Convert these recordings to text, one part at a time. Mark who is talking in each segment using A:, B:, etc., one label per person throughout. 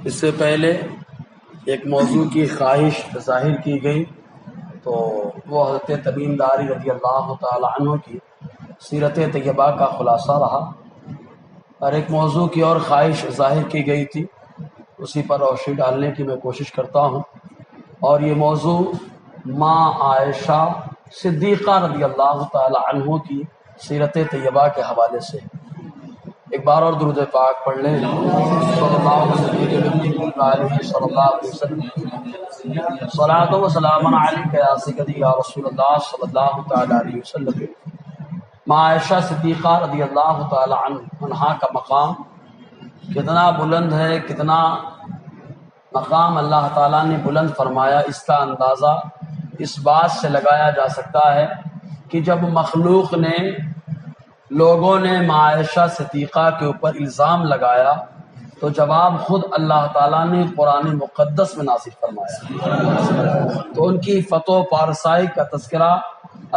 A: اس سے پہلے ایک موضوع کی خواہش ظاہر کی گئی تو وہ حضرت تمیم داری رضی اللہ تعالی عنہ کی سیرت طیبہ کا خلاصہ رہا، اور ایک موضوع کی اور خواہش ظاہر کی گئی تھی، اسی پر روشنی ڈالنے کی میں کوشش کرتا ہوں، اور یہ موضوع ماں عائشہ صدیقہ رضی اللہ تعالی عنہ کی سیرت طیبہ کے حوالے سے۔ ایک بار اور درود پاک پڑھ لیں صلی اللہ علیہ وسلم۔ صلاۃ و سلام علیک یا سیدی یا رسول اللہ صلی اللہ تعالی علیہ وسلم۔ ماں عائشہ صدیقہ رضی اللہ تعالی عنہا کا مقام کتنا بلند ہے، کتنا مقام اللہ تعالیٰ نے بلند فرمایا، اس کا اندازہ اس بات سے لگایا جا سکتا ہے کہ جب مخلوق نے، لوگوں نے ماں عائشہ صدیقہ کے اوپر الزام لگایا تو جواب خود اللہ تعالیٰ نے قرآن مقدس میں نازل فرمایا، تو ان کی فتح و پارسائی کا تذکرہ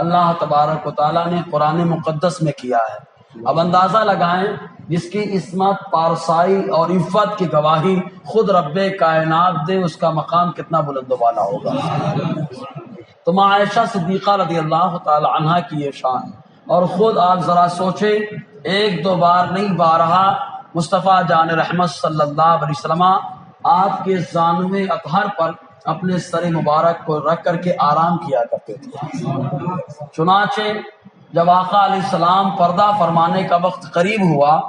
A: اللہ تبارک و تعالیٰ نے قرآن مقدس میں کیا ہے۔ اب اندازہ لگائیں، جس کی عصمت، پارسائی اور عفت کی گواہی خود رب کائنات دے، اس کا مقام کتنا بلند و بالا ہوگا۔ تو ماں عائشہ صدیقہ رضی اللہ تعالی عنہا کی یہ شان، اور خود آپ ذرا سوچیں، ایک دو بار نہیں، بارہا مصطفیٰ جان رحمت صلی اللہ علیہ وسلم آپ کے زانو اطہر پر اپنے سر مبارک کو رکھ کر کے آرام کیا کرتے تھے۔ چنانچہ جب آقا علیہ السلام پردہ فرمانے کا وقت قریب ہوا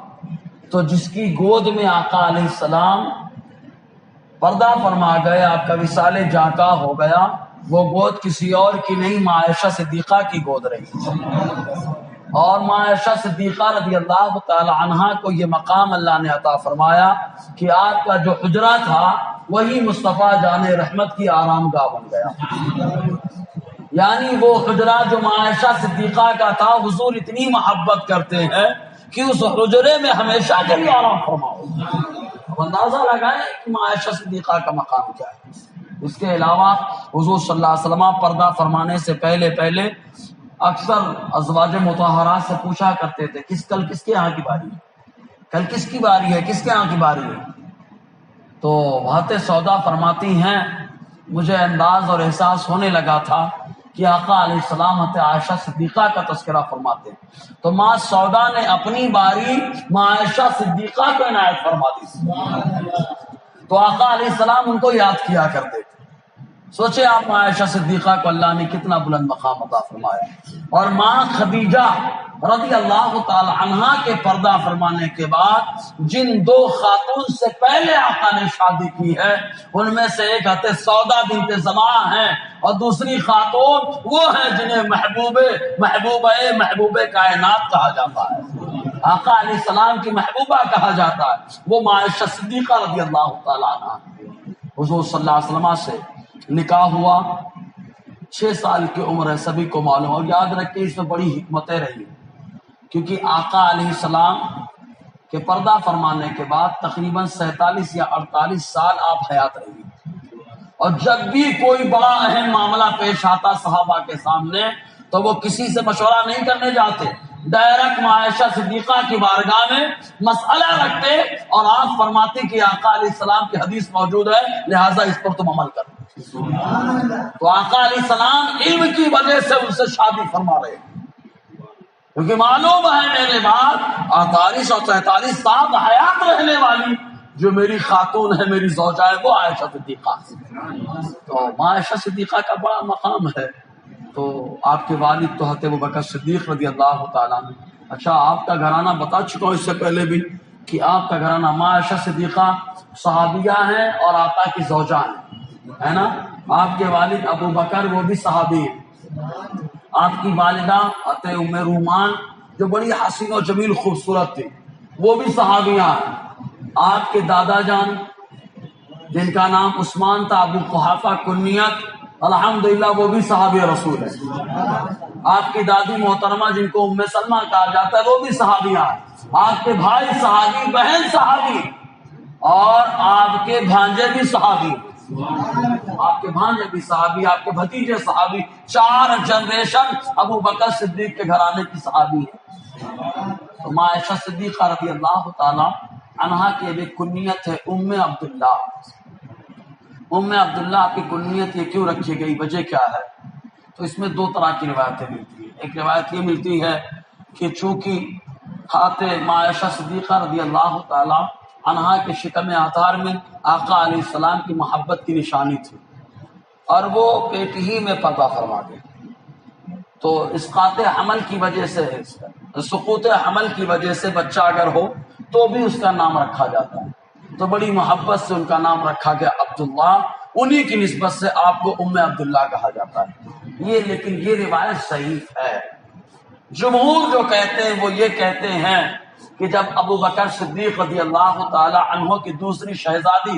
A: تو جس کی گود میں آقا علیہ السلام پردہ فرما گئے، آپ کا وصال جاں ہو گیا، وہ گود کسی اور کی نہیں، ماں عائشہ صدیقہ کی گود رہی، اور ماں عائشہ صدیقہ رضی اللہ تعالی عنہا کو یہ مقام اللہ نے عطا فرمایا کہ آپ کا جو حجرہ تھا وہی مصطفیٰ جان رحمت کی آرام گاہ بن گیا۔ یعنی وہ حجرہ جو ماں عائشہ صدیقہ کا تھا، حضور اتنی محبت کرتے ہیں کہ اس حجرے میں ہمیشہ کے لیے آرام فرماؤ۔ اب اندازہ لگائیں کہ ماں عائشہ صدیقہ کا مقام کیا ہے۔ اس کے علاوہ حضور صلی اللہ علیہ وسلم پردہ فرمانے سے پہلے اکثر ازواج مطہرات سے پوچھا کرتے تھے کل کس کے یہاں کی باری ہے، کل کس کی باری ہے، کس کے یہاں کی باری ہے۔ تو بہت سودا فرماتی ہیں، مجھے انداز اور احساس ہونے لگا تھا کہ آقا علیہ السلام حضرت عائشہ صدیقہ کا تذکرہ فرماتے ہیں، تو ماں سودا نے اپنی باری ماں عائشہ صدیقہ کو عنایت فرما دی، تو آقا علیہ السلام ان کو یاد کیا کرتے تھے۔ سوچے آپ، ماں عائشہ صدیقہ کو اللہ نے کتنا بلند مقام عطا فرمایا، اور ماں خدیجہ رضی اللہ تعالی عنہا کے پردہ فرمانے کے بعد جن دو خاتون سے پہلے آقا نے شادی کی ہے، ان میں سے ایک حضرت سودا بنت زمعہ ہیں، اور دوسری خاتون وہ ہیں جنہیں محبوبہ کائنات کہا جاتا ہے، آقا علیہ السلام کی محبوبہ کہا جاتا ہے، وہ ماں عائشہ صدیقہ رضی اللہ تعالی عنہا۔ حضور صلی اللہ علیہ وسلم سے نکاح ہوا، 6 سال کی عمر ہے، سبھی کو معلوم، اور یاد رکھیں اس میں بڑی حکمتیں رہی، کیونکہ آقا علیہ السلام کے پردہ فرمانے کے بعد تقریباً 47 یا 48 سال آپ حیات رہی، اور جب بھی کوئی بڑا اہم معاملہ پیش آتا صحابہ کے سامنے تو وہ کسی سے مشورہ نہیں کرنے جاتے، ڈائریکٹ ماں عائشہ صدیقہ کی بارگاہ میں مسئلہ رکھتے، اور آپ فرماتے کہ آقا علیہ السلام کی حدیث موجود ہے، لہٰذا اس پر تم عمل کرو۔ تو آقا علیہ السلام علم کی وجہ سے ان سے شادی فرما رہے ہیں، کیونکہ معلوم ہے میرے بعد 48 اور 43 سال حیات رہنے والی جو میری خاتون ہے، میری زوجہ ہے، وہ عائشہ صدیقہ۔ تو ماں عائشہ صدیقہ کا بڑا مقام ہے۔ تو آپ کے والد تو حضرت ابوبکر صدیق رضی اللہ تعالیٰ عنہ۔ اچھا، آپ کا گھرانہ بتا چکا ہوں اس سے پہلے بھی کہ آپ کا گھرانہ ماں عائشہ صدیقہ صحابیہ ہیں اور آقا کی زوجہ ہیں، ہے نا۔ آپ کے والد ابو بکر وہ بھی صحابی ہیں، آپ کی والدہ حضرت ام رومان جو بڑی حسین و جمیل خوبصورت تھی، وہ بھی صحابیہ ہیں۔ آپ کے دادا جان جن کا نام عثمان تھا، ابو قحافہ کنیت، الحمدللہ وہ بھی صحابی رسول ہے۔ آپ کی دادی محترمہ جن کو ام سلمہ کہا جاتا ہے، وہ بھی صحابیہ ہیں۔ آپ کے بھائی صحابی، بہن صحابی، اور آپ کے بھانجے بھی صحابی، آپ کے بھانجے بھی صحابی، آپ کے بھتیجے صحابی، 4 جنریشن ابو بکر صدیق کے گھرانے کی صحابی ہے۔ تو ماں عائشہ صدیقہ رضی اللہ تعالی عنہا کی ایک کنیت ہے ام عبداللہ، ام عبداللہ آپ کی کنیت یہ کیوں رکھی گئی، وجہ کیا ہے؟ تو اس میں دو طرح کی روایتیں ملتی ہیں۔ ایک روایت یہ ملتی ہے کہ چونکہ ہاتھ ماں عائشہ صدیقہ رضی اللہ تعالی عنہا کے شکم اطہار میں آقا علیہ السلام کی محبت کی نشانی تھی، اور وہ پیٹ ہی میں پردہ فرما گئے، تو اسقاط حمل کی وجہ سے، سقوط حمل کی وجہ سے بچہ اگر ہو تو بھی اس کا نام رکھا جاتا ہے، تو بڑی محبت سے ان کا نام رکھا گیا عبداللہ، انہی کی نسبت سے آپ کو ام عبداللہ کہا جاتا ہے۔ یہ لیکن یہ روایت صحیح ہے۔ جمہور جو کہتے ہیں وہ یہ کہتے ہیں کہ جب ابو بکر صدیق رضی اللہ تعالی عنہ کی دوسری شہزادی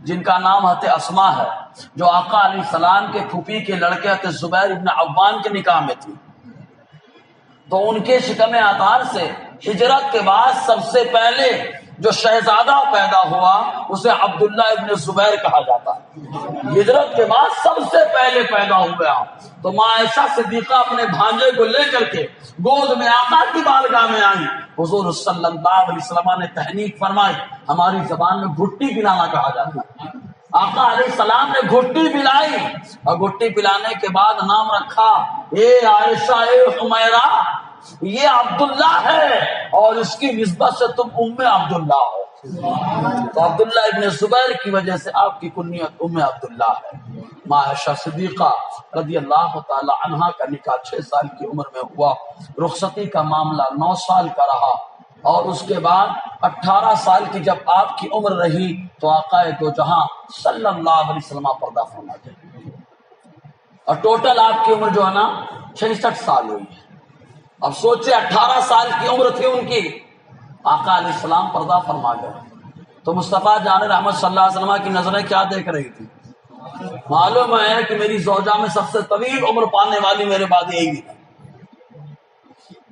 A: جن کا نام حضرت اسما ہے، جو آقا علیہ السلام کے پھوپھی کے لڑکے حضرت زبیر ابن عوام کے نکاح میں تھی، تو ان کے شکم اطہار سے ہجرت کے بعد سب سے پہلے جو شہزادہ پیدا ہوا اسے عبداللہ ابن زبیر کہا جاتا ہے۔ ہجرت کے بعد سب سے پہلے پیدا ہوا، تو ماں عائشہ صدیقہ اپنے بھانجے کو لے کر کے گود میں آقا کی بارگاہ میں آئی۔ حضور صلی اللہ علیہ وسلم نے تحنیک فرمائی، ہماری زبان میں گھٹی پلانا کہا جاتا ہے۔ آقا علیہ السلام نے گھٹی پلائی، اور گھٹی پلانے کے بعد نام رکھا، اے عائشہ اے حمیرہ، یہ عبداللہ ہے اور اس کی نسبت سے تم ام عبداللہ ہو۔ تو عبداللہ ابن زبیر کی وجہ سے آپ کی کنیت ام عبداللہ ہے۔ ماں عائشہ صدیقہ رضی اللہ تعالی عنہا کا نکاح 6 سال کی عمر میں ہوا، رخصتی کا معاملہ 9 سال کا رہا، اور اس کے بعد 18 سال کی جب آپ کی عمر رہی تو آقا دو جہاں صلی اللہ علیہ وسلم پردہ فرما گئے، اور ٹوٹل آپ کی عمر جو ہے نا 66 سال ہوئی ہے۔ اب سوچے 18 سال کی عمر تھی ان کی، آقا علیہ السلام پردہ فرما گئے، تو مصطفیٰ جان رحمت صلی اللہ علیہ وسلم کی نظریں کیا دیکھ رہی تھی؟ معلوم ہے کہ میری زوجہ میں سب سے طویل عمر پانے والی میرے بعد یہی ہے۔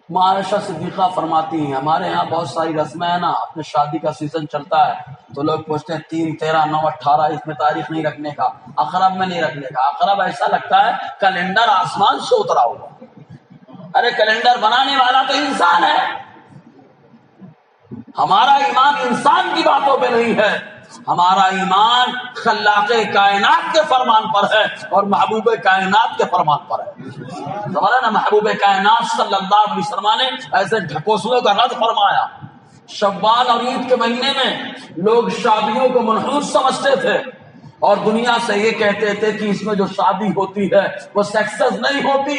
A: ماں عائشہ صدیقہ فرماتی ہیں ہمارے یہاں بہت ساری رسمیں ہیں نا، اپنے شادی کا سیزن چلتا ہے تو لوگ پوچھتے ہیں 3 13 9 18 اس میں تاریخ نہیں رکھنے کا، اقرب میں نہیں رکھنے کا۔ اقرب ایسا لگتا ہے کیلنڈر آسمان سے اترا ہوگا۔ ارے کیلنڈر بنانے والا تو انسان ہے، ہمارا ایمان انسان کی باتوں پہ نہیں ہے، ہمارا ایمان خلاق کائنات کے فرمان پر ہے اور محبوب کائنات کے فرمان پر ہے۔ ہمارا نا محبوب کائنات صلی اللہ علیہ وسلم نے ایسے ڈھکوسلوں کا رد فرمایا۔ شوال اور عید کے مہینے میں لوگ شادیوں کو منحوس سمجھتے تھے اور دنیا سے یہ کہتے تھے کہ اس میں جو شادی ہوتی ہے وہ سکسیس نہیں ہوتی،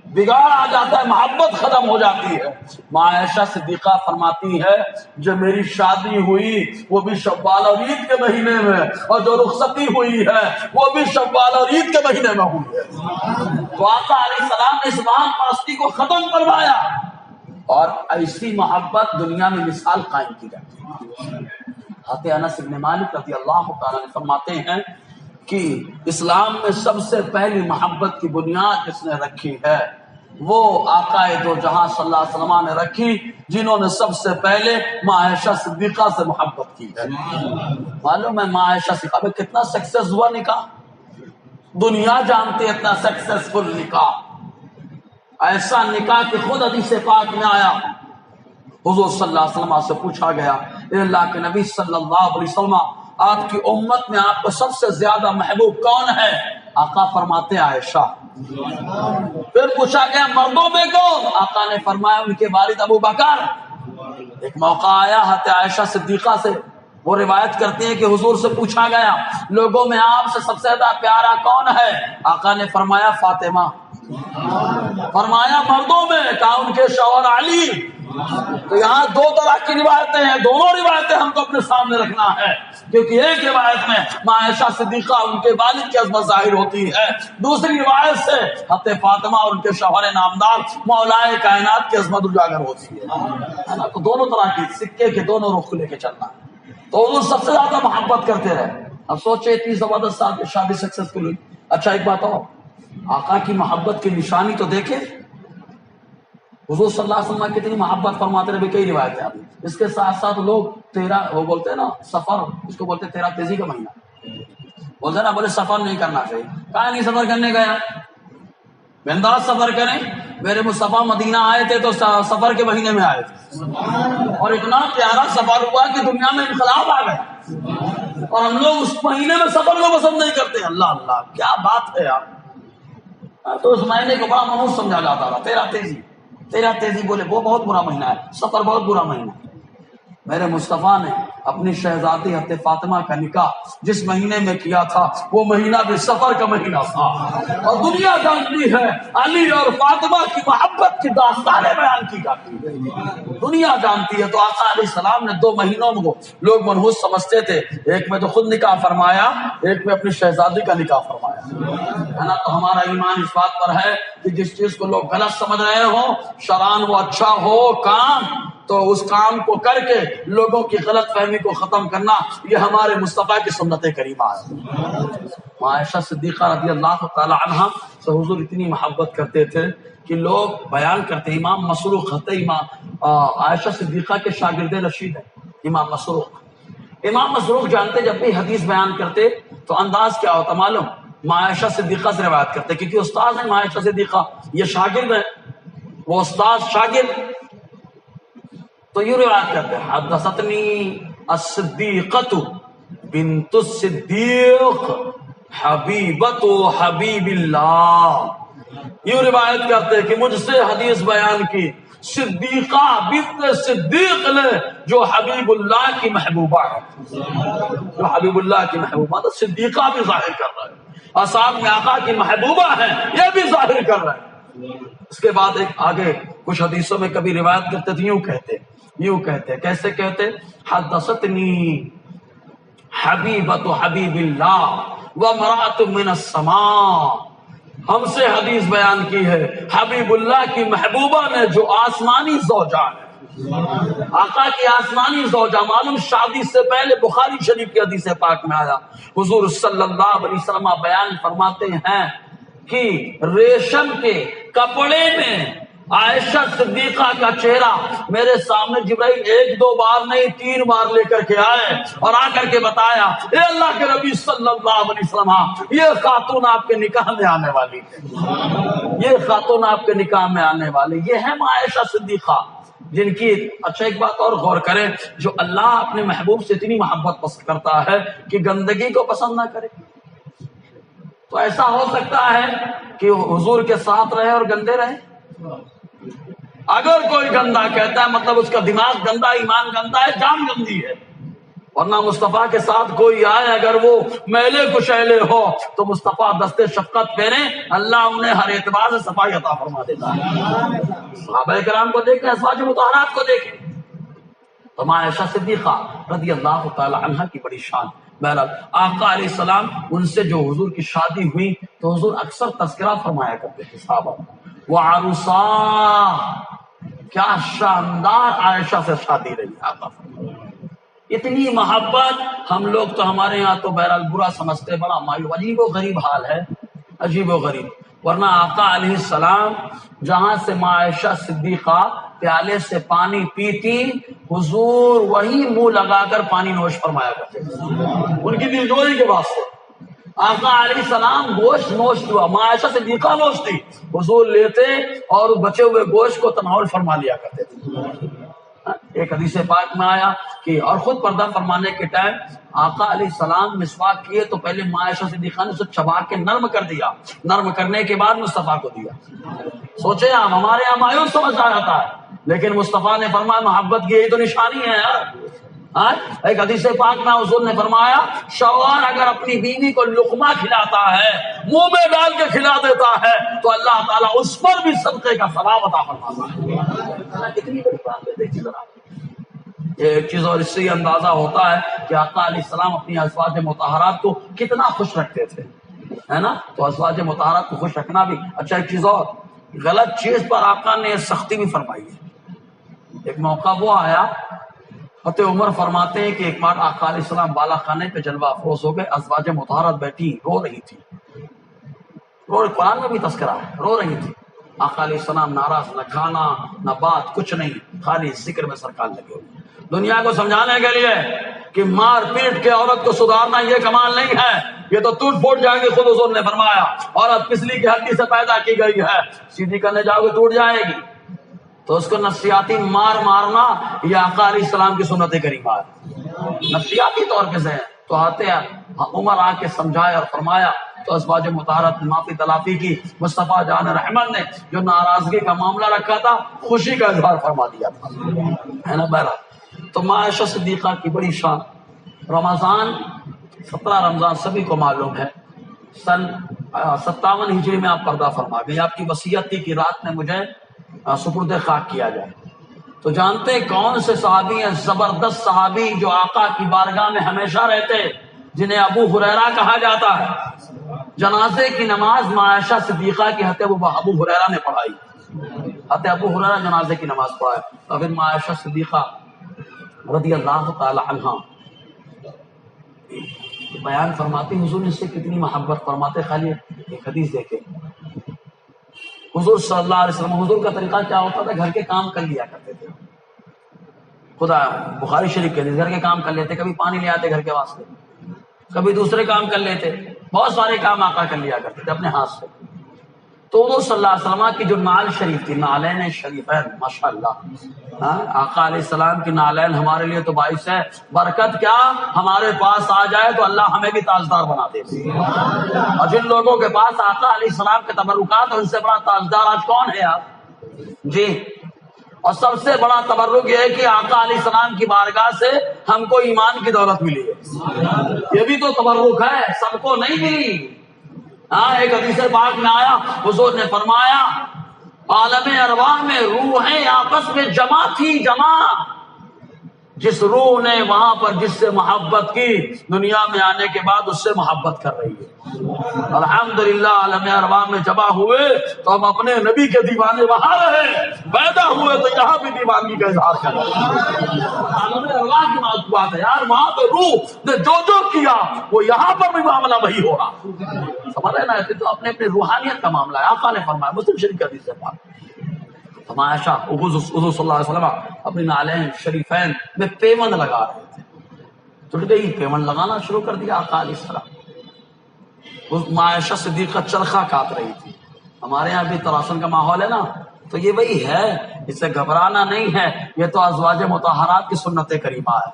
A: بگاڑ آ جاتا ہے، محبت ختم ہو جاتی ہے۔ ماں عائشہ صدیقہ فرماتی ہے جو میری شادی ہوئی وہ بھی شوال اور عید کے مہینے میں، اور جو رخصتی ہوئی ہے وہ بھی شوال اور عید کے مہینے میں ہوئی ہے۔ تو آقا علیہ السلام نے اس وہم پرستی کو ختم کروایا، اور ایسی محبت دنیا میں مثال قائم کی جاتی ہے۔ حضرت انس بن مالک رضی اللہ تعالیٰ عنہ فرماتے ہیں کہ اسلام میں سب سے پہلی محبت کی بنیاد جس نے رکھی ہے وہ آقا دو جہاں صلی اللہ علیہ وسلم نے رکھی، جنہوں نے سب سے پہلے ماں عائشہ صدیقہ سے محبت کی ہے۔ معلوم ہے ماں عائشہ صدیقہ میں کتنا سکسیس ہوا نکاح، دنیا جانتے اتنا سکسیسفل نکاح، ایسا نکاح کہ خود حدیث پاک میں آیا، حضور صلی اللہ علیہ وسلم سے پوچھا گیا اے اللہ کے نبی صلی اللہ علیہ وسلم آپ کی امت میں آپ کو سب سے زیادہ محبوب کون ہے؟ آقا فرماتے عائشہ۔ پھر پوچھا گیا مردوں میں کون؟ آقا نے فرمایا ان کے والد ابو بکر۔ ایک موقع آیا حضرت عائشہ صدیقہ سے، وہ روایت کرتے ہیں کہ حضور سے پوچھا گیا لوگوں میں آپ سے سب سے زیادہ پیارا کون ہے؟ آقا نے فرمایا فاطمہ۔ فرمایا مردوں میں؟ کہا ان کے شوہر علی۔ تو یہاں دو طرح کی روایتیں ہیں، دونوں روایتیں ہم کو اپنے سامنے رکھنا ہے، کیونکہ ایک روایت میں ماں عائشہ صدیقہ ان کے والد کی عظمت ظاہر ہوتی ہے، دوسری روایت سے حضرت فاطمہ اور ان کے شوہر نامدار مولائے کائنات کی عظمت اجاگر ہوتی ہے۔ تو دونوں طرح کی سکے کے دونوں رخ لے کے چلنا ہے۔ تو حضور سب سے زیادہ محبت کرتے رہے۔ اب سوچے اتنی زبردست شادی سکسیسفل ہوئی۔ اچھا ایک بات اور، آقا کی محبت کی نشانی تو دیکھے، حضور صلی اللہ علیہ وسلم کتنی محبت فرماتے رہے، کئی روایتیں آتی۔ اس کے ساتھ ساتھ لوگ 13 وہ بولتے ہیں نا سفر، اس کو بولتے 13 تیزی کا مہینہ، بولتے نا بولے سفر نہیں کرنا چاہیے، کہاں نہیں سفر کرنے گیا، بنداز سفر کریں۔ میرے مصطفیٰ مدینہ آئے تھے تو سفر کے مہینے میں آئے تھے، اور اتنا پیارا سفر ہوا کہ دنیا میں انقلاب آ گیا۔ اور ہم لوگ اس مہینے میں سفر کو پسند نہیں کرتے. اللہ اللہ کیا بات ہے یار. تو اس مہینے کو بڑا منحوس سمجھا جاتا تھا. تیرا تیزی بولے وہ بہت برا مہینہ ہے, سفر بہت برا مہینہ ہے. میرے مصطفیٰ نے اپنی شہزادی حضرت فاطمہ کا نکاح جس مہینے میں کیا تھا وہ مہینہ بھی سفر کا مہینہ تھا. اور دنیا جانتی ہے علی اور فاطمہ کی محبت کی داستانیں بیان کی جاتی ہے, دنیا جانتی ہے. تو آقا علیہ السلام نے 2 مہینوں میں لوگ منحوس سمجھتے تھے, ایک میں تو خود نکاح فرمایا, ایک میں اپنی شہزادی کا نکاح فرمایا, ہے نا. تو ہمارا ایمان اس بات پر ہے کہ جس چیز کو لوگ غلط سمجھ رہے ہوں, شران وہ اچھا ہو کام, تو اس کام کو کر کے لوگوں کی غلط فہمی کو ختم کرنا یہ ہمارے مصطفیٰ کی سنت کریمہ ہے. عائشہ صدیقہ رضی اللہ تعالی عنہا سے حضور اتنی محبت کرتے تھے کہ لوگ بیان کرتے. امام مسروق عائشہ صدیقہ کے شاگرد رشید ہیں امام مسروق. امام مسروق جانتے جب بھی حدیث بیان کرتے تو انداز کیا ہوتا معلوم, عائشہ صدیقہ سے روایت کرتے کیونکہ استاد ہیں عائشہ صدیقہ, یہ شاگرد ہیں, وہ استاد شاگرد. تو یہ روایت کرتے ہیں حدثتنی الصدیقۃ بنت الصدیق حبیبۃ حبیب اللہ. یہ روایت کرتے ہیں کہ مجھ سے حدیث بیان کی صدیقہ بنت صدیق نے جو حبیب اللہ کی محبوبہ ہے, جو حبیب اللہ کی محبوبہ. تو صدیقہ بھی ظاہر کر رہا ہے اور ساتھ میں آقا کی محبوبہ ہے یہ بھی ظاہر کر رہا ہے. اس کے بعد ایک آگے کچھ حدیثوں میں کبھی روایت کرتے تھے یوں کہتے کیسے کہتے, حدثتنی حبیبۃ حبیب اللہ وامرأۃ من السماء, ہم سے حدیث بیان کی ہے حبیب اللہ کی محبوبہ نے جو آسمانی زوجہ ہے, آقا کی آسمانی زوجہ. معلوم شادی سے پہلے بخاری شریف کی حدیث پاک میں آیا حضور صلی اللہ علیہ وسلم بیان فرماتے ہیں کہ ریشم کے کپڑے میں عائشہ صدیقہ کا چہرہ میرے سامنے جبرائیل 1-2 بار نہیں 3 بار لے کر کے آئے اور آ کر کے بتایا اے اللہ کے نبی صلی اللہ علیہ وسلم یہ خاتون آپ کے نکاح میں آنے والی ہے, یہ خاتون آپ کے نکاح میں آنے والی. یہ ہے عائشہ صدیقہ جن کی. اچھا ایک بات اور غور کریں, جو اللہ اپنے محبوب سے اتنی محبت پسند کرتا ہے کہ گندگی کو پسند نہ کرے. تو ایسا ہو سکتا ہے کہ حضور کے ساتھ رہے اور گندے رہے. اگر کوئی گندا کہتا ہے مطلب اس کا دماغ گندا, ایمان گندا ہے, جان گندی ہے. ورنہ مصطفیٰ کے ساتھ کوئی آئے اگر وہ میلے کشیلے ہو تو مصطفیٰ دستے شفقت پہنے, اللہ انہیں ہر اعتبار سے صفائی عطا فرما دیتا ہے. صحابہ کرام کو دیکھیں, ازواج مطہرات کو دیکھیں. تو عائشہ صدیقہ رضی اللہ تعالی عنہا کی بڑی شان. بہرحال آقا علیہ السلام ان سے جو حضور کی شادی ہوئی تو حضور اکثر تذکرہ فرمایا کرتے تھے صحابہ. وہ عروسا, کیا شاندار عائشہ سے شادی رہی آقا. اتنی محبت. ہم لوگ تو ہمارے یہاں تو بہرحال برا سمجھتے, بڑا مایوب, عجیب و غریب حال ہے, عجیب و غریب. ورنہ آقا علیہ السلام جہاں سے عائشہ صدیقہ پیالے سے پانی پیتی حضور وہی منہ لگا کر پانی نوش فرمایا کرتے ان کی دلجوئی کے واسطے. آقا علیہ السلام گوشت نوش ہوا, عائشہ صدیقہ نوش تھی, حضور لیتے اور بچے ہوئے گوشت کو تناول فرما لیا کرتے تھے. ایک حدیث پاک میں آیا کہ اور خود پردہ فرمانے کے ٹائم آقا علیہ السلام مسواک کیے تو پہلے عائشہ صدیقہ نے اسے چبا کے نرم کر دیا, نرم کرنے کے بعد مصطفیٰ کو دیا. سوچے آپ, ہمارے یہاں مایوس سمجھ آ جاتا ہے, لیکن مصطفیٰ نے فرمایا محبت کی یہی تو نشانی ہے یار. ایک حدیث پاک میں حضور نے فرمایا شوہر اگر اپنی بیوی کو لقمہ کھلاتا ہے, منہ میں ڈال کے کھلا دیتا ہے تو اللہ تعالیٰ اس پر بھی صدقے کا ثواب عطا فرماتا ہے. کتنی بڑی بات ہے, دیکھیے ذرا. ایک چیز اور اس سے اندازہ ہوتا ہے کہ آقا علیہ السلام اپنی ازواج مطہرات کو کتنا خوش رکھتے تھے, ہے نا. تو ازواج مطہرات کو خوش رکھنا بھی. اچھا ایک چیز اور, غلط چیز پر آقا نے سختی بھی فرمائی ہے. ایک موقع وہ آیا, حضرت عمر فرماتے ہیں کہ ایک بار آقا علیہ السلام بالا خانے پہ جلوہ افروز ہو گئے, ازواج مطہرات بیٹھی رو رہی تھی, قرآن میں بھی تذکرہ ہے, رو رہی تھی. آقا علیہ السلام ناراض, نہ کھانا نہ بات, کچھ نہیں, خالی ذکر میں سرکار لگے ہوئے دنیا کو سمجھانے کے لیے کہ مار پیٹ کے عورت کو سدھارنا یہ کمال نہیں ہے, یہ تو ٹوٹ پھوٹ جائیں گے. خود حضور نے فرمایا عورت پسلی کی ہڈی سے پیدا کی گئی ہے, سیدھی کرنے جاؤ گے ٹوٹ جائے گی. تو اس کو نفسیاتی مار مارنا یہ آقا علیہ السلام کی سنت کریمہ ہے, نفسیاتی طور پہ سے ہے. تو آتے عمر آ کے سمجھایا اور فرمایا تو ازواج مطہرات نے معافی تلافی کی. مصطفیٰ جان رحمت نے جو ناراضگی کا معاملہ رکھا تھا خوشی کا اظہار فرما دیا تھا، ہے نا. بہرحال تو ماں عائشہ صدیقہ کی بڑی شان. رمضان 17 رمضان سبھی کو معلوم ہے، سن 57 ہجری میں آپ پردہ فرما گئی. آپ کی وصیت تھی کہ رات میں مجھے سپرد خاک کیا جائے. تو جانتے کون سے صحابی ہیں زبردست صحابی جو آقا کی بارگاہ میں ہمیشہ رہتے، جنہیں ابو ہریرہ کہا جاتا ہے. جنازے کی نماز ماں عائشہ صدیقہ کی حضرت ابو ہریرہ نے پڑھائی. حضرت ابو ہریرہ جنازے کی نماز پڑھائے. اور پھر ماں عائشہ صدیقہ رضی اللہ تعالی عنہا بیان فرماتے حضور نے اس سے کتنی محبت فرماتے. خالی ایک حدیث دیکھے حضور صلی اللہ علیہ وسلم، حضور کا طریقہ کیا ہوتا تھا، گھر کے کام کر لیا کرتے تھے. خدا بخاری شریف کے گھر کے کام کر لیتے، کبھی پانی لے آتے گھر کے واسطے، کبھی دوسرے کام کر لیتے، بہت سارے کام آقا کر لیا کرتے تھے اپنے ہاتھ سے. تو حضور صلی اللہ علیہ وسلم کی جو نعل شریف تھی، نعلین شریفین، ماشاء اللہ، آقا علیہ السلام کی نعلین ہمارے لیے تو باعث ہے برکت. کیا ہمارے پاس آ جائے تو اللہ ہمیں بھی تاجدار بنا دے. اور جن لوگوں کے پاس آقا علیہ السلام کے تبرکات ان سے بڑا تاجدار آج کون ہے آپ جی. اور سب سے بڑا تبرک یہ ہے کہ آقا علیہ السلام کی بارگاہ سے ہم کو ایمان کی دولت ملی ہے. یہ بھی تو تبرک ہے، سب کو نہیں ملی. ایک حدیث پاک میں آیا حضور نے فرمایا عالم ارواح میں روحیں آپس میں جمع تھی، جمع. جس روح نے وہاں پر جس سے محبت کی، دنیا میں آنے کے بعد اس سے محبت کر رہی ہے. الحمدللہ عالم ارواح میں جمع ہوئے تو ہم اپنے نبی کے دیوانے وہاں رہے، پیدا ہوئے تو یہاں بھی دیوانگی کا اظہار کر رہے ہیں. عالم ارواح کی بات ہے یار، وہاں پہ روح نے جو کیا وہ یہاں پر بھی معاملہ وہی ہو رہا. سمجھ رہے نا، تو اپنے اپنے روحانیت کا معاملہ ہے. آقا نے فرمایا مسلم شریف کا حدیث ہے پاک. ماں عائشہ حضور صلی اللہ علیہ وسلم اپنی نعلین شریفین میں پیوند لگا رہے تھے. ٹوٹ گئی، پیوند لگانا شروع کر دیا آقا علیہ السلام. ماں عائشہ صدیقہ چرخہ کاٹ رہی تھی. ہمارے یہاں بھی تراسن کا ماحول ہے نا، تو یہ وہی ہے، اس سے گھبرانا نہیں ہے. یہ تو ازواج مطہرات کی سنت کریمہ ہے.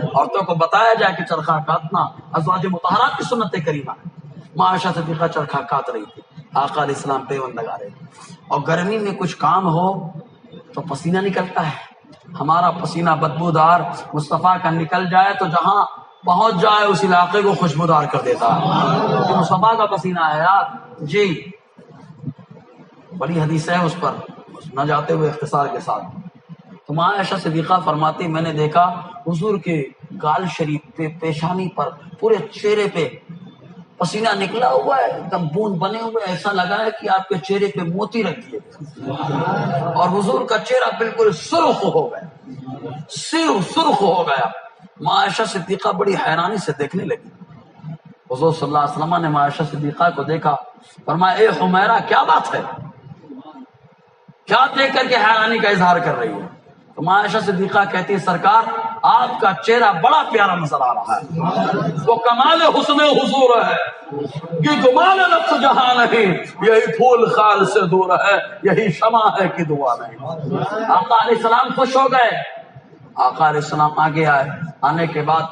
A: عورتوں کو بتایا جائے کہ چرخہ کاٹنا ازواج مطہرات کی سنت کریمہ ہے. ماں عائشہ صدیقہ چرخہ کاٹ رہی تھی، آقا علیہ السلام پیوند لگا رہے تھے. اور گرمی میں کچھ کام ہو تو پسینہ نکلتا ہے. ہمارا پسینہ بدبودار مصطفیٰ کا نکل جائے تو جہاں پہنچ جائے اس علاقے کو خوشبودار کر دیتا ہے. مصطفیٰ کا پسینہ ہے یار جی. بڑی حدیث ہے اس پر نہ جاتے ہوئے اختصار کے ساتھ. تو ماں عائشہ صدیقہ فرماتی میں نے دیکھا حضور کے گال شریف پہ، پیشانی پر، پورے چہرے پہ پسینہ نکلا ہوا ہے، ایک دم بوند بنے ہوئے، ایسا لگا ہے کہ آپ کے چہرے پہ موتی رکھ دیے. اور حضور کا چہرہ بالکل سرخ ہو گیا، سرخ ہو گیا. ماں عائشہ صدیقہ بڑی حیرانی سے دیکھنے لگی. حضور صلی اللہ علیہ وسلم نے ماں عائشہ صدیقہ کو دیکھا، فرمایا اے حمیرہ کیا بات ہے، کیا دیکھ کر کے حیرانی کا اظہار کر رہی ہے. تو ماں عائشہ صدیقہ کہتی ہے سرکار آپ کا چہرہ بڑا پیارا نظر آ رہا ہے، وہ کمال حسن حضور ہے کہ گمان نفس جہاں نہیں، یہی پھول خال سے دور ہے، یہی شمع ہے کہ دعا نہیں. آقا علیہ السلام خوش ہو گئے. آقا علیہ السلام آگے آئے. آنے کے بعد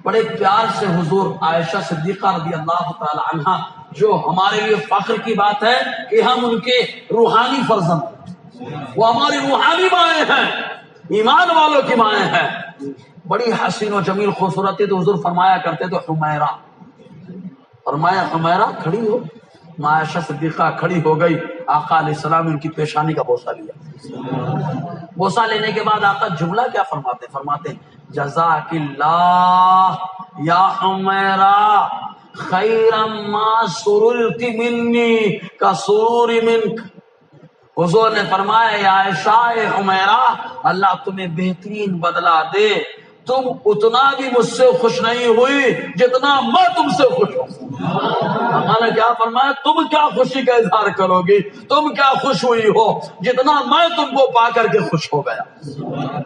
A: بڑے پیار سے حضور عائشہ صدیقہ رضی اللہ تعالی عنہا، جو ہمارے لیے فخر کی بات ہے کہ ہم ان کے روحانی فرزند، وہ ہماری روحانی مائیں ہیں، ایمان والوں کی مائیں ہیں. بڑی حسین و جمیل خوبصورت تھی. تو حضور فرمایا کرتے تھے حمیرہ، فرمایا حمیرہ کھڑی ہو. ماں عائشہ صدیقہ کھڑی ہو گئی. آقا علیہ السلام ان کی پیشانی کا بوسہ لیا. بوسہ لینے کے بعد آقا جملہ کیا فرماتے؟ فرماتے جزاک اللہ یا حمیرہ خیرا ما سررت منی کا سرور منک. حضور نے فرمایا یا عائشہ حمیرہ اللہ تمہیں بہترین بدلہ دے، تم اتنا بھی مجھ سے خوش نہیں ہوئی جتنا میں تم سے خوش ہوں. ہمارا کیا فرمایا، تم کیا خوشی کا اظہار کرو گی، تم کیا خوش ہوئی ہو جتنا میں تم کو پا کر کے خوش ہو گیا.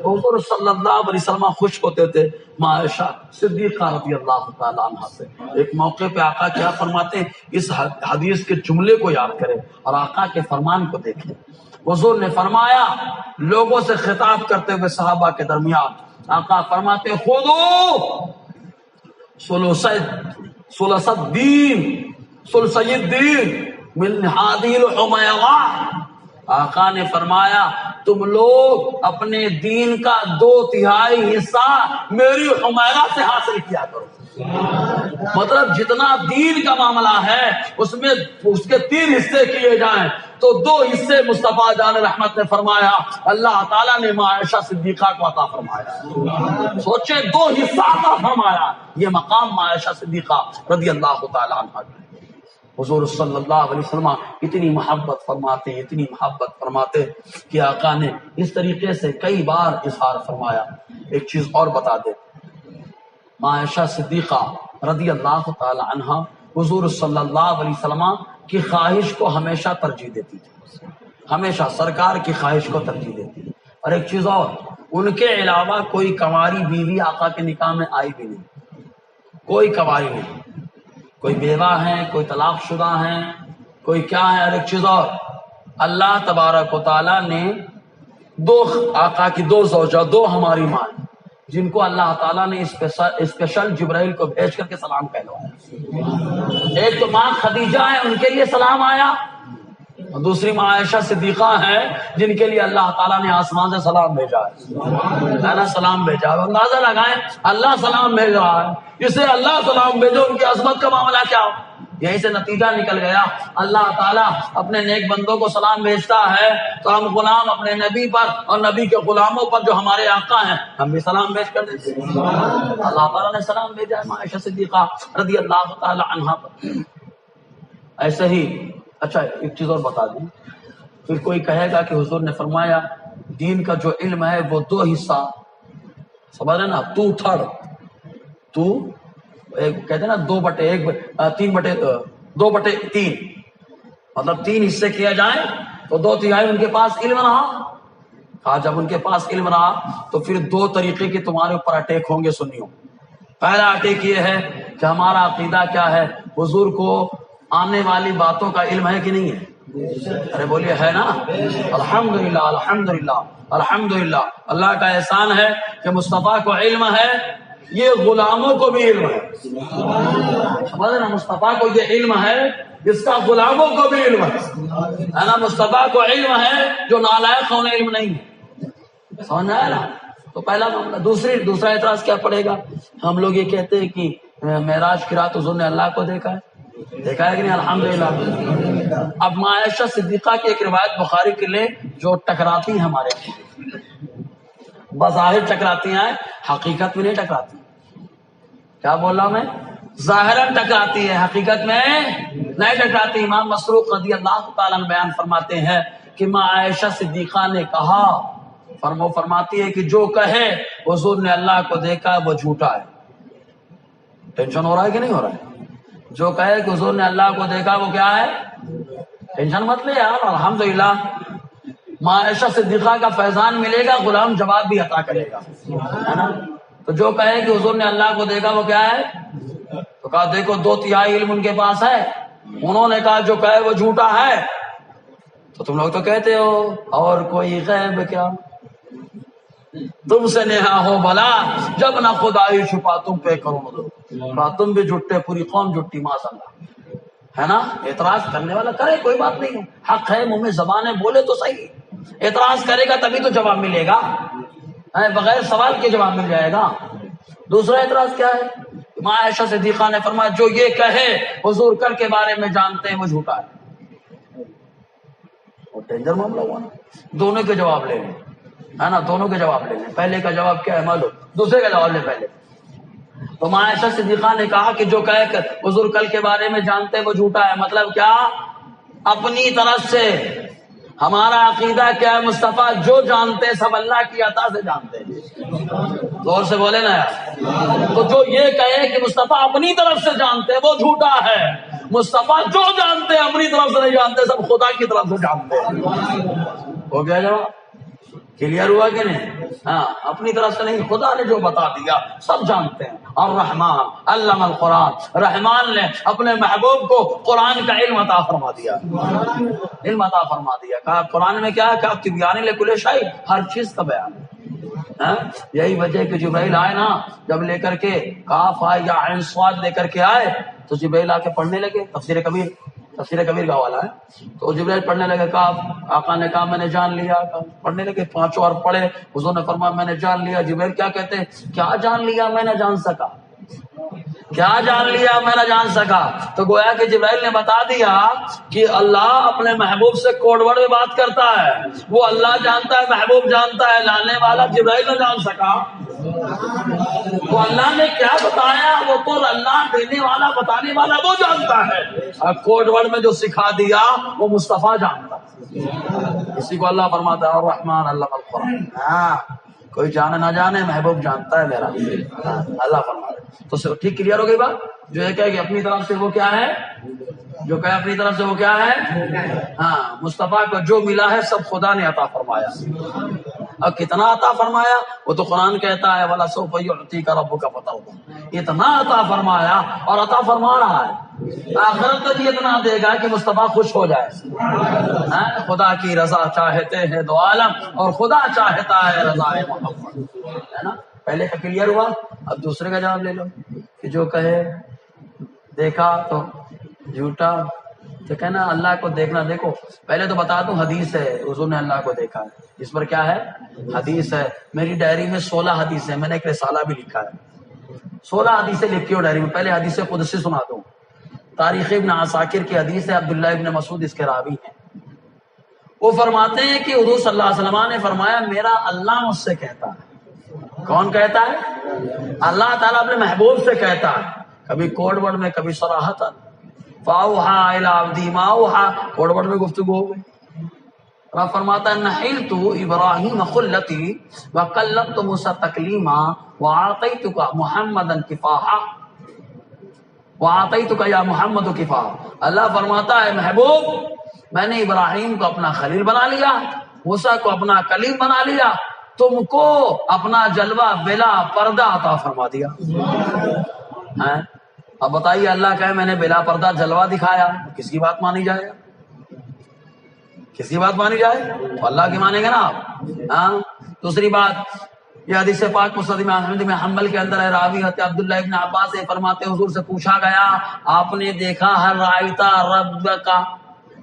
A: حضور صلی اللہ علیہ وسلم خوش ہوتے تھے ماں عائشہ صدیقہ رضی اللہ تعالی عنہ سے. ایک موقع پہ آقا کیا فرماتے، اس حدیث کے جملے کو یاد کریں اور آقا کے فرمان کو دیکھیں. حضور نے فرمایا لوگوں سے خطاب کرتے ہوئے صحابہ کے درمیان، آقا فرماتے خودو ثلث الدین ثلثی الدین من هذه الحمیرہ، آقا نے فرمایا تم لوگ اپنے دین کا 2/3 حصہ میری حمیرہ سے حاصل کیا کرو۔ مطلب جتنا دین کا معاملہ ہے اس میں اس کے 3 حصے کیے جائیں تو 2 حصے مصطفیٰ جان رحمت نے فرمایا، اللہ تعالیٰ نے ماں عائشہ صدیقہ کو عطا فرمایا۔ سوچیں 2 حصہ عطا فرمایا، یہ مقام ماں عائشہ صدیقہ رضی اللہ تعالیٰ عنہ۔ حضور صلی اللہ علیہ وسلم اتنی محبت فرماتے کہ آقا نے اس طریقے سے کئی بار اظہار فرمایا۔ ایک چیز اور بتا دے، ماں عائشہ صدیقہ رضی اللہ تعالی عنہ حضور صلی اللہ علیہ وسلم کی خواہش کو ہمیشہ ترجیح دیتی تھی، ہمیشہ سرکار کی خواہش کو ترجیح دیتی تھی۔ اور ایک چیز اور، ان کے علاوہ کوئی کنواری بیوی آقا کے نکاح میں آئی بھی نہیں، کوئی کنواری نہیں، کوئی بیوہ ہیں، کوئی طلاق شدہ ہیں، کوئی کیا ہے۔ اور ایک چیز اور، اللہ تبارک و تعالیٰ نے 2 آقا کی 2 زوجہ، 2 ہماری ماں جن کو اللہ تعالیٰ نے اسپیشل جبرائیل کو بھیج کر کے سلام کہلوایا۔ ایک تو ماں خدیجہ ہے، ان کے لیے سلام آیا، اور دوسری ماں عائشہ صدیقہ ہے جن کے لیے اللہ تعالیٰ نے آسمان سے سلام بھیجا ہے، نا سلام بھیجا ہے۔ اندازہ لگائیں اللہ سلام بھیج رہا ہے، جسے اللہ سلام بھیجو ان کی عظمت کا معاملہ کیا ہو۔ یہیں سے نتیجہ نکل گیا، اللہ تعالیٰ اپنے نیک بندوں کو سلام بھیجتا ہے تو ہم غلام اپنے نبی پر اور نبی کے غلاموں پر جو ہمارے آقا ہیں ہم بھی سلام بھیج کر دیتے ہیں۔ اللہ تعالیٰ نے سلام بھیجا ہے عائشہ صدیقہ رضی اللہ تعالی عنہا پر۔ ایسے ہی اچھا ایک چیز اور بتا دیں، پھر کوئی کہے گا کہ حضور نے فرمایا دین کا جو علم ہے وہ 2 حصہ، سمجھ رہے نا، 2/3، کہتے ہیں نا 2/3 مطلب 3 حصے کیا جائیں تو 2/3 ان کے پاس علم رہا۔ جب ان کے پاس علم رہا تو پھر 2 طریقے کے تمہارے اوپر اٹیک ہوں گے سنیوں۔ پہلا اٹیک یہ ہے کہ ہمارا عقیدہ کیا ہے، حضور کو آنے والی باتوں کا علم ہے کہ نہیں ہے؟ ارے بولیے ہے نا؟ الحمدللہ الحمدللہ الحمدللہ، اللہ کا احسان ہے کہ مصطفیٰ کو علم ہے، یہ غلاموں کو بھی علم ہے۔ سمجھے نا، مصطفیٰ کو یہ علم ہے، اس کا غلاموں کو بھی علم ہے نا۔ مصطفیٰ کو علم ہے جو نالائق انہیں علم نہیں ہے، سمجھ آیا نا؟ تو پہلا معاملہ۔ دوسرا اعتراض کیا پڑے گا، ہم لوگ یہ کہتے ہیں کہ معراج کی رات حضور نے اللہ کو دیکھا ہے کہ نہیں؟ الحمدللہ۔ اب ماں عائشہ صدیقہ کی ایک روایت بخاری کے لئے جو ٹکراتی ہیں ہمارے، بظاہر ٹکراتی ہیں، حقیقت میں نہیں ٹکراتی۔ کیا بول رہا میں؟ ظاہراً ٹکراتی ہے، حقیقت میں نہیں ٹکراتی۔ امام مسروق رضی اللہ تعالیٰ عنہ بیان فرماتے ہیں کہ ماں عائشہ صدیقہ نے کہا، فرماتی ہے کہ جو کہے حضور نے اللہ کو دیکھا وہ جھوٹا ہے۔ ٹینشن ہو رہا ہے کہ نہیں ہو رہا ہے؟ جو کہے کہ حضور نے اللہ کو دیکھا وہ کیا ہے؟ ٹینشن مت لے یار، الحمدللہ ماں عائشہ صدیقہ کا فیضان ملے گا، غلام جواب بھی عطا کرے گا، ہے نا۔ تو جو کہے کہ حضور نے اللہ کو دیکھا وہ کیا ہے؟ تو کہا دیکھو 2/3 علم ان کے پاس ہے، انہوں نے کہا جو کہے وہ جھوٹا ہے۔ تو تم لوگ تو کہتے ہو اور کوئی غیب کیا، تم سے نہا ہو بلا جب نہ خدائی چھپا تم پہ کرو، تم بھی جھٹے پوری قوم جھٹی معاذ اللہ، ہے نا۔ اعتراض کرنے والا کرے، کوئی بات نہیں، حق ہے، منہ میں زبان ہے، بولے تو صحیح۔ اعتراض کرے گا تبھی تو جواب ملے گا، بغیر سوال کے جواب مل جائے گا۔ دوسرا اعتراض کیا ہے، ماں عائشہ صدیقہ نے فرمایا جو یہ کہے حضور کل کے بارے میں جانتے ہیں وہ جھوٹا ہے۔ اور ڈینجر معاملہ ہوا نا، دونوں کے جواب لے لیں، ہے نا، دونوں کے جواب لے لیں۔ پہلے کا جواب کیا ہے معلوم، دوسرے کا جواب لے پہلے۔ تو ماں عائشہ صدیقہ نے کہا کہ جو کہے کہ حضور کل کے بارے میں جانتے ہیں وہ جھوٹا ہے، مطلب کیا، اپنی طرف سے ہمارا عقیدہ کیا ہے، مصطفیٰ جو جانتے سب اللہ کی عطا سے جانتے ہیں، زور سے بولے نا یار۔ تو جو یہ کہے کہ مصطفیٰ اپنی طرف سے جانتے ہیں وہ جھوٹا ہے، مصطفیٰ جو جانتے ہیں اپنی طرف سے نہیں جانتے، سب خدا کی طرف سے جانتے ہیں۔ ہو گیا جواب، کلیئر ہوا کہ نہیں؟ ہاں، اپنی طرف سے نہیں، خدا نے جو بتا دیا سب جانتے ہیں۔ الرحمن علم القرآن، رحمان نے اپنے محبوب کو قرآن کا علم عطا فرما دیا، علم عطا فرما دیا۔ کہا قرآن میں کیا ہے، کہا تبیان لکل شیء، ہر چیز کا بیان ہے۔ یہی وجہ کہ جبرائیل آئے نا، جب لے کر کے کاف آئے یا عین صاد لے کر کے آئے تو جبرائیل آ کے پڑھنے لگے. تفسیر کبیر کا حوالہ ہے. تو جبرائیل پڑھنے لگے کاف، آقا نے کہا میں نے جان لیا. پڑھنے لگے پانچوں اور پڑھے. حضور نے فرمایا میں نے جان لیا. جبرائیل کیا کہتے ہیں؟ کیا جان لیا؟ میں نہ جان سکا. کیا جان لیا؟ میں نہ جان سکا. تو گویا کہ جبرائیل نے بتا دیا کہ اللہ اپنے محبوب سے کوڈ ورڈ میں بات کرتا ہے. وہ اللہ جانتا ہے، محبوب جانتا ہے، لانے والا جبرائیل نہ جان سکا. تو اللہ نے کیا بتایا وہ تو اللہ دینے والا، بتانے والا وہ جانتا ہے. اور کوڈ ورڈ میں جو سکھا دیا وہ مصطفیٰ جانتا ہے. اسی کو اللہ فرماتا ہے الرحمن علم القرآن. کوئی جانے نہ جانے، محبوب جانتا ہے میرا. اللہ فرماتا ہے. تو ٹھیک کلیئر ہو گئی بات. جو یہ کہے کہ اپنی طرف سے وہ کیا ہے، جو کہے اپنی طرف سے وہ کیا ہے. ہاں، مصطفیٰ کو جو ملا ہے سب خدا نے عطا فرمایا. اب کتنا عطا فرمایا وہ تو قرآن کہتا ہے وَلَسَوْفَ يُعْطِيكَ رَبُّكَ فَتَرْضَىٰ. اتنا عطا فرمایا اور عطا فرما رہا ہے. آخرت میں بھی اتنا دے گا کہ مصطفیٰ خوش ہو جائے. خدا کی رضا چاہتے ہیں دو عالم اور خدا چاہتا ہے رضا محمد. ہے نا؟ پہلے کا کلیئر ہوا. اب دوسرے کا جواب لے لو کہ جو کہے دیکھا تو جھوٹا. تو کہنا اللہ کو دیکھنا. دیکھو پہلے تو بتا دوں حدیث ہے حضور نے اللہ کو دیکھا ہے. اس پر کیا ہے؟ حدیث ہے. میری ڈائری میں 16 حدیث ہے. میں نے ایک رسالہ بھی لکھا ہے. 16 حدیثیں لکھی ہو ڈائری میں. پہلے حدیث قدسی سنا دوں. تاریخ ابن عساکر کی حدیث ہے. عبداللہ ابن مسعود اس کے راوی ہیں. وہ فرماتے ہیں کہ حضور صلی اللہ علیہ وسلم نے فرمایا میرا اللہ مجھ سے کہتا ہے. کون کہتا ہے؟ اللہ تعالیٰ اپنے محبوب سے کہتا ہے. کبھی کوڈ ورڈ میں، کبھی صراحتاً. فاوحا الی عبدی ما اوحا، کوڈ ورڈ میں گفتگو ہو گئی. رب فرماتا ہے نحلت ابراہیم خلتی وکلمت موسیٰ تکلیما واعطیتک محمدا کفاحا واعطیتک یا محمد کفاحا. اللہ فرماتا ہے محبوب میں نے ابراہیم کو اپنا خلیل بنا لیا، موسیٰ کو اپنا کلیم بنا لیا، تم کو اپنا جلوہ بلا پردہ عطا فرما دیا. اب بتائیے اللہ کہے میں نے بلا پردہ جلوہ دکھایا، کس کی بات مانی جائے؟ کس کی بات مانی جائے؟ تو اللہ کی مانیں گے نا آپ. دوسری بات یہ حدیث پاک مسند احمد بن حنبل کے اندر ہے. راوی حضرت عبداللہ ابن عباس سے فرماتے حضور سے پوچھا گیا آپ نے دیکھا ہر رائتا رب کا،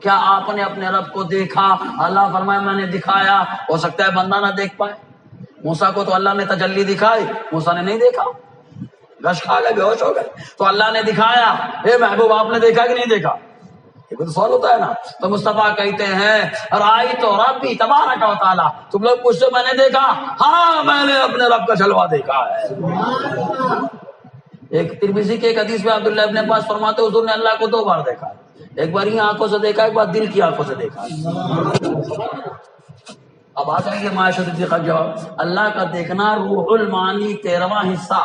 A: کیا آپ نے اپنے رب کو دیکھا؟ اللہ فرمایا میں نے دکھایا. ہو سکتا ہے بندہ نہ دیکھ پائے. موسیٰ کو تو اللہ نے تجلی دکھائی، موسیٰ نے نہیں دیکھا، گش کھا گئے، بے ہوش ہو گئے. تو اللہ نے دکھایا. اے محبوب آپ نے دیکھا کہ نہیں دیکھا؟ یہ تو سوال ہوتا ہے نا. تو مصطفیٰ کہتے ہیں رأیت ربی تبارک و تعالیٰ. تم لوگ پوچھتے میں نے دیکھا؟ ہاں میں نے اپنے رب کا جلوہ دیکھا ہے. ایک ترمذی کے ایک حدیث میں عبداللہ ابن عباس فرماتے حضور نے اللہ کو 2 بار دیکھا. ایک بار ہی آنکھوں سے دیکھا، ایک بار دل کی آنکھوں سے دیکھا. اب آ جائیں گے معاشہ صدیقہ کا جواب. اللہ کا دیکھنا روح المعانی 13واں حصہ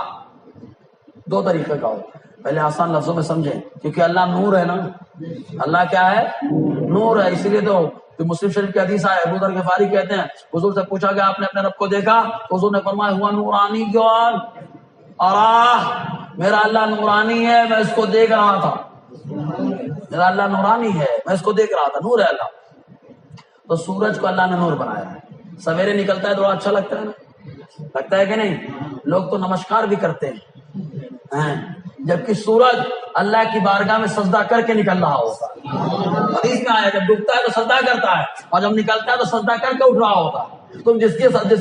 A: 2 طریقے کا ہو. پہلے آسان لفظوں میں سمجھیں کیونکہ اللہ نور ہے نا. اللہ کیا ہے؟ نور ہے. اسی لیے تو مسلم شریف کی حدیث ہے. ابو ذر غفاری کہتے ہیں حضور سے پوچھا گیا آپ نے اپنے رب کو دیکھا؟ حضور نے فرمایا ہوا نورانی جوان اور میرا اللہ نورانی ہے، میں اس کو دیکھ رہا تھا. میرا اللہ نورانی ہے، میں اس کو دیکھ رہا تھا. نور ہے اللہ. تو سورج کو اللہ نے نور بنایا ہے. سویرے نکلتا ہے تو اچھا لگتا ہے نا، لگتا ہے کہ نہیں؟ لوگ تو نمسکار بھی کرتے ہیں، جبکہ سورج اللہ کی بارگاہ میں سجدہ کر کے نکل رہا ہوتا ہے. حدیث میں آیا جب ڈوبتا ہے تو سجدہ کرتا ہے اور جب نکلتا ہے تو سجدہ کر کے اٹھ رہا ہوتا ہے. تم جس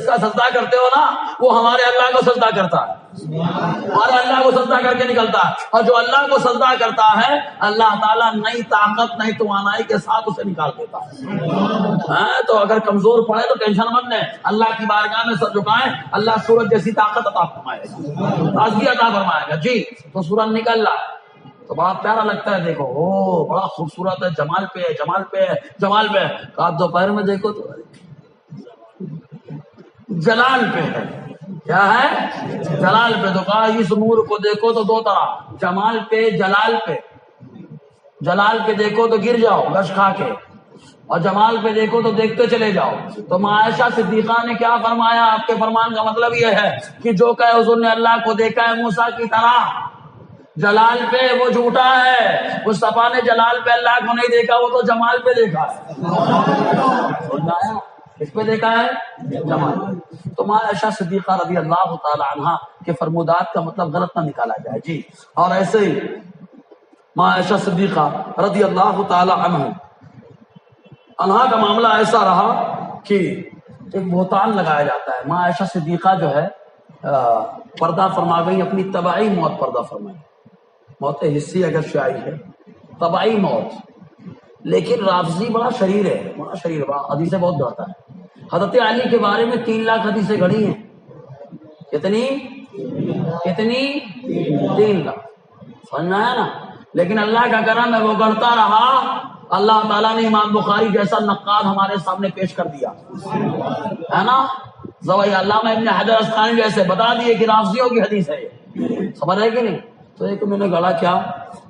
A: کا سجدہ کرتے ہو نا وہ ہمارے اللہ کو سجدہ کرتا ہے، ہمارے اللہ کو سجدہ کر کے نکلتا ہے. اور جو اللہ کو سجدہ کرتا ہے اللہ تعالیٰ نئی طاقت نئی توانائی کے ساتھ اسے نکال دیتا ہے. تو اگر کمزور پڑے تو ٹینشن مت لیں، اللہ کی بارگاہ میں سر جھکائیں، اللہ سورج جیسی طاقت عطا فرمائے گا، تازگی عطا فرمائے گا. جی تو سورج نکل رہا تو بڑا پیارا لگتا ہے. دیکھو او بڑا خوبصورت ہے، جمال پہ ہے، جمال پہ ہے، جمال پہ ہے. آپ دوپہر میں دیکھو تو جلال پہ ہے. کیا ہے؟ جلال پہ. تو کہا اس نور کو دیکھو تو 2 طرح، جمال پہ، جلال پہ. جلال پہ دیکھو تو گر جاؤ گش کھا کے، اور جمال پہ دیکھو تو دیکھتے چلے جاؤ. تو عائشہ صدیقہ نے کیا فرمایا؟ آپ کے فرمان کا مطلب یہ ہے کہ جو کہ حضور نے اللہ کو دیکھا ہے موسیٰ کی طرح جلال پہ وہ جھوٹا ہے. مصطفیٰ نے جلال پہ اللہ کو نہیں دیکھا، وہ تو جمال پہ دیکھا ہے. اس پہ دیکھا ہے جماعت. تو ماں عائشہ صدیقہ رضی اللہ تعالی عنہا کے فرمودات کا مطلب غلط نہ نکالا جائے جی. اور ایسے ہی ماں عائشہ صدیقہ رضی اللہ تعالی عنہا کا معاملہ ایسا رہا کہ ایک بہتان لگایا جاتا ہے. ماں عائشہ صدیقہ جو ہے پردہ فرما گئی، اپنی طبعی موت پردہ فرمائی. موت حصی اگر شائع ہے، طبعی موت. لیکن رافضی بڑا شریر ہے، بڑا شریر، بڑا حدیثیں بہت گھڑتا ہے. حضرت علی کے بارے میں 3 لاکھ حدیثیں گھڑی ہیں. کتنی 3 لاکھ. سمجھنا ہے نا. لیکن اللہ کا کرم ہے، وہ گڑتا رہا. اللہ تعالیٰ نے امام بخاری جیسا نقاد ہمارے سامنے پیش کر دیا ہے نا. زوی علامہ ابن حجر اسقلانی جیسے بتا دیے کہ رافضیوں کی حدیث ہے یہ. خبر ہے کہ نہیں. تو ایک میں نے گڑا کیا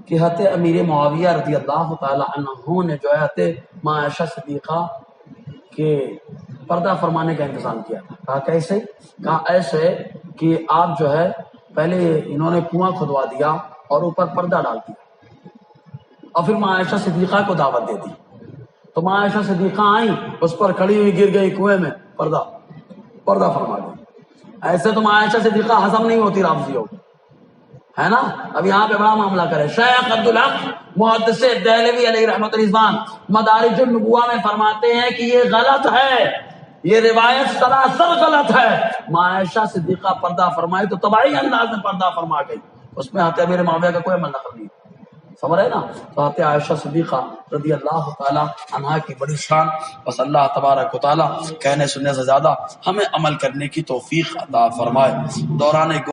A: کہ حضرت امیر معاویہ رضی اللہ تعالی عنہ نے جو ہے حضرت ماں عائشہ صدیقہ کے پردہ فرمانے کا انتظام کیا تھا. کہا کیسے؟ کہا ایسے کہ آپ جو ہے پہلے انہوں نے کنواں کھدوا دیا اور اوپر پردہ ڈال دیا اور پھر ماں عائشہ صدیقہ کو دعوت دے دی. تو ماں عائشہ صدیقہ آئیں، اس پر کھڑی ہوئی گر گئی کنویں میں، پردہ فرما گئی. ایسے تو ماں عائشہ صدیقہ ہضم نہیں ہوتی رافضیوں کو، ہے نا. اب یہاں پہ بڑا معاملہ کرے. شیخ عبدالحق محدث دہلوی علیہ رحمۃ الرضوان مدارج النبوہ میں فرماتے ہیں کہ یہ غلط ہے، یہ روایت سراسر غلط ہے. ماں عائشہ صدیقہ پردہ فرمائی تو طبعی انداز میں پردہ فرما گئی، اس میں حضرت امیر معاویہ کا کوئی عمل نقل نہیں. خبر ہے نا. تو حضرت عائشہ صدیقہ رضی اللہ تعالی عنہا کی بڑی شان. بس اللہ تبارک و تعالی کہنے سننے سے زیادہ ہمیں عمل کرنے کی توفیق عطا فرمائے. دوران